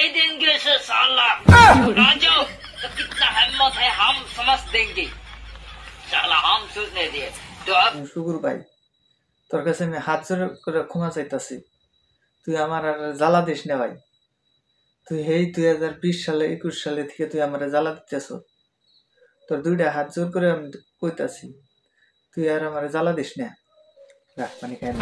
नहीं देंगे से साला राजो तो कितना हिम्मत है हम समझ देंगे साला हम सोचने दिए तो अब শুকুর ভাই তোর কাছে আমি হাত জোড় করে ক্ষমা চাইতাছি তুই আমার আর জ্বালা দিস না ভাই তুই 2020 সালে 21 সালে থেকে তুই আমারে জ্বালা দিতেছ তোর দুইটা হাত জোর করে আমি কইতাছি তুই আর আমারে জ্বালা দিস না রাখ পানি খাই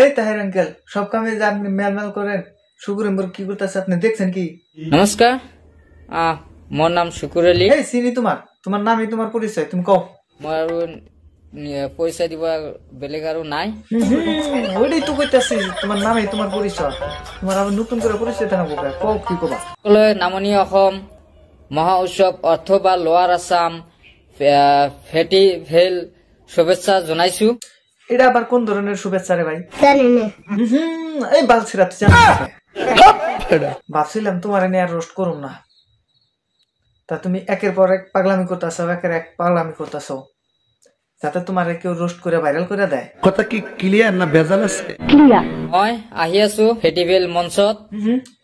এই তাহের আঙ্কেল সব কামে যে আপনি মেলমেল করেন শুকুর এমবর কি করতেছে আপনি দেখছেন কি नमस्कार मोर नाम शुकुर अली এই চিনি তোমার নামই তোমার পরিচয় তুমি কও मोर पैसा दिबा बेलेग आरो নাই ওইটাই তো কইতাছি তোমার নামই তোমার পরিচয় তোমার আবার নতুন করে পরিচয় দেনা বকা কও কি কবা সকলে নামনি অসম মহা উৎসৱ অথবা লোৱাৰ আসাম ফেস্টিভেল শুভেচ্ছা জনাইছো এটা আবার কোন ধরনের শুভেচ্ছা রে ভাই জানি না এই বালছিরা তুই জানিস ভাবছিলাম তোমার নিয়ে আর রোস্ট করুম না তা তুমি একের পর এক পাগলামি করতেছো এক পাগলামি করতেছো যাতে তোমার কেউ রোস্ট করে ভাইরাল করে দেয় কথা কি ক্লিয়ার না ভেজাল আছে ক্লিয়ার মই আহি আছো ফেস্টিভেল মঞ্চত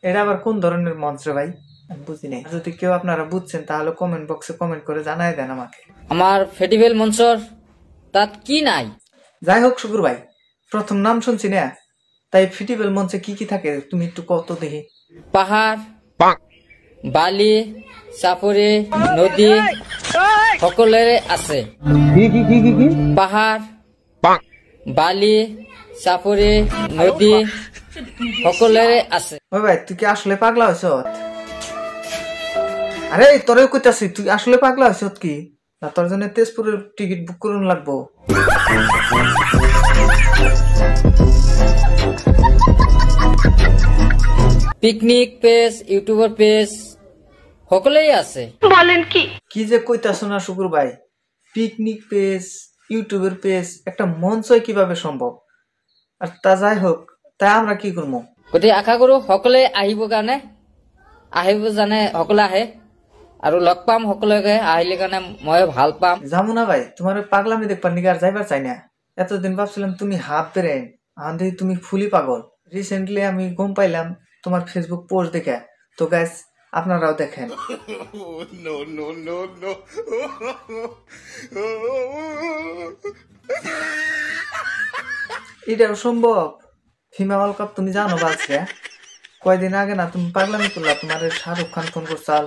এটা আবার কোন ধরনের মঞ্চ রে ভাই আমি বুঝি নাই যদি কেউ আপনারা বুঝছেন তাহলে কমেন্ট বক্সে কমেন্ট করে জানাই দেন আমাকে আমার ফেস্টিভেল মঞ্চর তাত কি নাই যাই হোক শুকুর ভাই প্রথম নাম শুনছি না তাই ফেস্টিভেল মঞ্চে কি কি থাকে তুমি একটু কত দেখি পাহাড় বালি চাপৰি নদী সকলোৰে আছে পাহাড় বালি চাপৰি নদী সকলোৰে আছে ওই ভাই তুই কি আসলে পাগলা হইছ আরে তোরে কইতাছি তুই আসলে পাগলা হইছ কি না তোর জন্য তেজপুরের টিকিট বুক করুন লাগবো পিকনিক পেজ ইউটিউবার পেজ সকলেই আছে বলেন কি কি যে কইতাছ না শুকুর ভাই পিকনিক পেজ ইউটিউবের পেজ একটা মঞ্চই কিভাবে সম্ভব আর তা যাই হোক তাই আমরা কি করবো গতিকে আশা কৰো সকলে আহিব কাৰণে আহিব জানে সকলে আহে আৰু লগ পাম সকলোকে আহিলে কাৰণে মই ভাল পাম যাবো না ভাই তোমার পাগলামি দেখবার নিকে আর যাইবার চাই না এতদিন ভাবছিলাম তুমি হাফ ব্রেন আন্ধে তুমি ফুলি পাগল রিসেন্টলি আমি গম পাইলাম তোমার ফেসবুক পোস্ট দেখে তো গাইস আপনারাও দেখেন এটাও সম্ভব ফিমা ওয়ার্ল্ড কাপ তুমি জানো বাজকে কয়দিন আগে না তুমি পাগলামি করলা তোমার শাহরুখ খান ফোন করছাল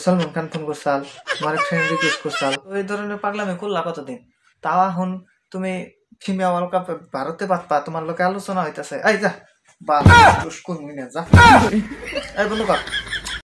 সলমান খান ফোন করছাল তোমার ফ্রেন্ড রিকোয়েস্ট করছাল ওই ধরনের পাগলামি করলা কতদিন তাও এখন তুমি ফিমা ওয়ার্ল্ড কাপ ভারতে পাতপা তোমার লোকে আলোচনা হইতাছে এই যা বা করবি না যা এই বন্ধু